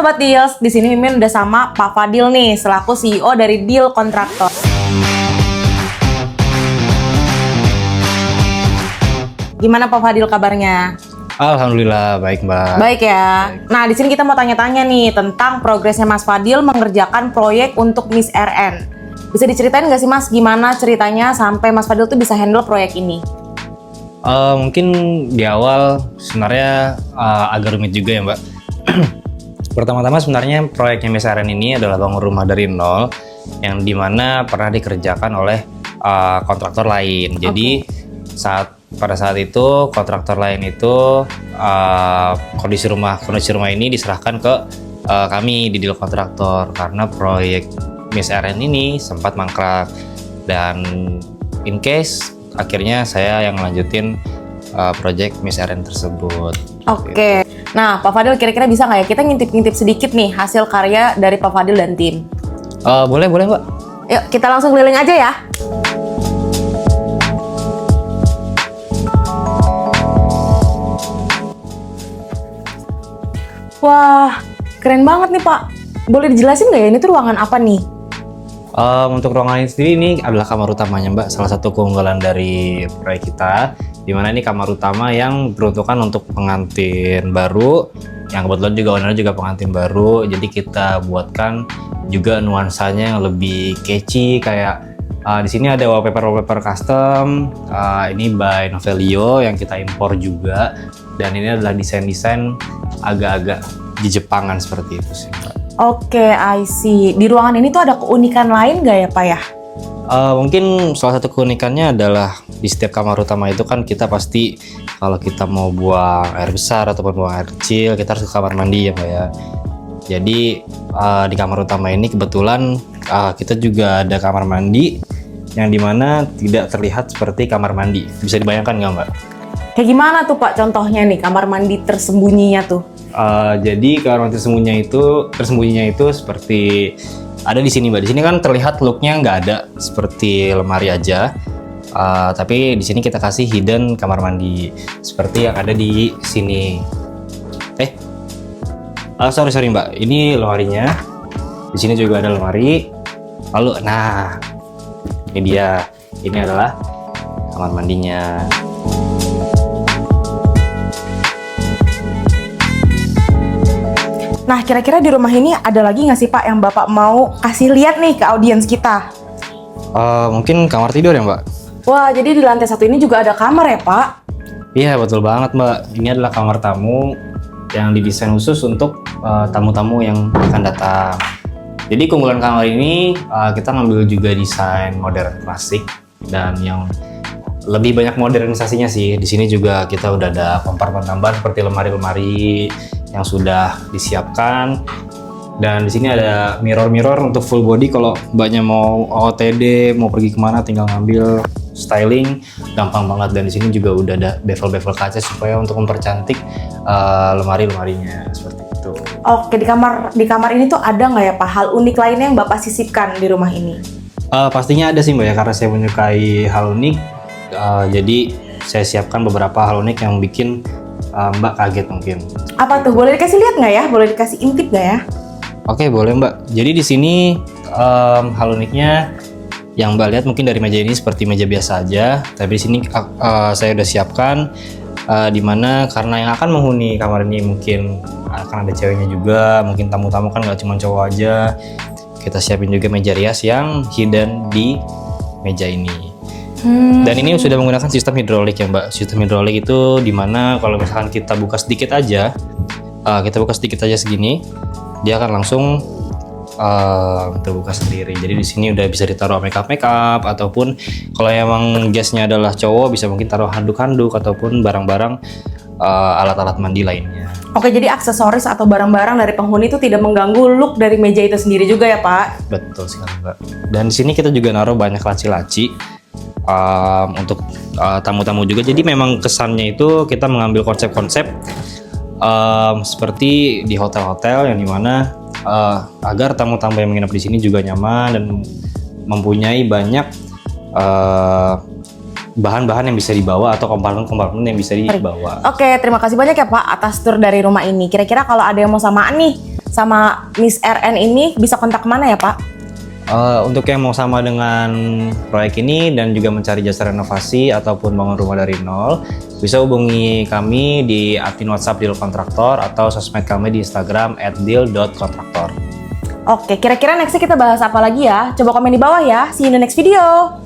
Sobat Deals, di sini Mimin udah sama Pak Fadil nih, selaku CEO dari Deal Kontraktor. Gimana Pak Fadil kabarnya? Alhamdulillah baik Mbak. Baik ya. Nah di sini kita mau tanya-tanya nih tentang progresnya Mas Fadil mengerjakan proyek untuk Miss RN. Bisa diceritain nggak sih Mas, gimana ceritanya sampai Mas Fadil tuh bisa handle proyek ini? Mungkin di awal sebenarnya agak rumit juga ya Mbak. Pertama-tama sebenarnya proyeknya Miss RN ini adalah bangun rumah dari nol yang dimana pernah dikerjakan oleh kontraktor lain. Jadi pada saat itu kontraktor lain itu kondisi rumah ini diserahkan ke kami di Deal Kontraktor karena proyek Miss RN ini sempat mangkrak dan in case akhirnya saya yang lanjutin proyek Miss RN tersebut. Oke. Nah Pak Fadil kira-kira bisa nggak ya kita ngintip-ngintip sedikit nih hasil karya dari Pak Fadil dan tim? Boleh Mbak. Yuk kita langsung keliling aja ya. Wah, keren banget nih Pak. Boleh dijelasin nggak ya ini tuh ruangan apa nih? Untuk ruangan ini sendiri ini adalah kamar utamanya Mbak, salah satu keunggulan dari proyek kita, dimana ini kamar utama yang peruntukan untuk pengantin baru, yang kebetulan juga ownernya juga pengantin baru, jadi kita buatkan juga nuansanya yang lebih catchy kayak di sini ada wallpaper custom, ini by Novelio yang kita impor juga, dan ini adalah desain agak-agak di Jepangan seperti itu sih Mbak. Oke, I see. Di ruangan ini tuh ada keunikan lain nggak ya Pak ya? Mungkin salah satu keunikannya adalah di setiap kamar utama itu kan kita pasti kalau kita mau buang air besar ataupun buang air kecil kita harus ke kamar mandi ya Mbak ya. Jadi di kamar utama ini kebetulan kita juga ada kamar mandi yang dimana tidak terlihat seperti kamar mandi. Bisa dibayangkan nggak Mbak? Kayak gimana tuh Pak contohnya nih kamar mandi tersembunyinya tuh? Jadi kamar mandi tersembunyinya itu seperti ada di sini Mbak. Di sini kan terlihat looknya nggak ada seperti lemari aja, tapi di sini kita kasih hidden kamar mandi seperti yang ada di sini. Sorry Mbak, ini lemarinya. Di sini juga ada lemari. Lalu, nah ini dia. Ini adalah kamar mandinya. Nah, kira-kira di rumah ini ada lagi nggak sih Pak yang Bapak mau kasih lihat nih ke audiens kita? Mungkin kamar tidur ya Mbak? Wah, jadi di lantai satu ini juga ada kamar ya Pak? Iya, betul banget Mbak. Ini adalah kamar tamu yang didesain khusus untuk tamu-tamu yang akan datang. Jadi keunggulan kamar ini kita ngambil juga desain modern klasik dan yang lebih banyak modernisasinya sih. Di sini juga kita udah ada kompartemen tambahan seperti lemari-lemari yang sudah disiapkan, dan di sini ada mirror untuk full body. Kalau mbaknya mau OOTD, mau pergi kemana tinggal ngambil styling gampang banget, dan di sini juga udah ada bevel kaca supaya untuk mempercantik lemarinya seperti itu. Oke, di kamar ini tuh ada nggak ya Pak hal unik lainnya yang Bapak sisipkan di rumah ini? Pastinya ada sih Mbak ya, karena saya menyukai hal unik, jadi saya siapkan beberapa hal unik yang bikin Mbak kaget mungkin. Apa tuh? Boleh dikasih lihat nggak ya? Boleh dikasih intip nggak ya? Oke, boleh Mbak. Jadi di sini hal uniknya yang Mbak lihat mungkin dari meja ini seperti meja biasa aja, tapi di sini saya udah siapkan dimana karena yang akan menghuni kamar ini mungkin akan ada ceweknya juga, mungkin tamu-tamu kan nggak cuma cowok aja. Kita siapin juga meja rias yang hidden di meja ini. Dan ini sudah menggunakan sistem hidrolik ya Mbak. Sistem hidrolik itu dimana kalau misalkan kita buka sedikit aja segini, dia akan langsung terbuka sendiri. Jadi di sini udah bisa ditaruh makeup ataupun kalau emang guestnya adalah cowok bisa mungkin taruh handuk ataupun barang-barang alat-alat mandi lainnya. Oke, jadi aksesoris atau barang-barang dari penghuni itu tidak mengganggu look dari meja itu sendiri juga ya Pak? Betul sekali Mbak. Dan di sini kita juga naruh banyak laci-laci untuk tamu-tamu juga. Jadi memang kesannya itu kita mengambil konsep-konsep seperti di hotel-hotel yang dimana agar tamu-tamu yang menginap di sini juga nyaman dan mempunyai banyak bahan-bahan yang bisa dibawa atau komponen-komponen yang bisa dibawa. Oke, terima kasih banyak ya Pak atas tur dari rumah ini. Kira-kira kalau ada yang mau samaan nih sama Miss RN ini bisa kontak kemana ya Pak? Untuk yang mau sama dengan proyek ini dan juga mencari jasa renovasi ataupun bangun rumah dari nol, bisa hubungi kami di admin WhatsApp Deal Kontraktor atau sosmed kami di Instagram @deal.kontraktor. Oke, kira-kira nextnya kita bahas apa lagi ya? Coba komen di bawah ya. See you in the next video.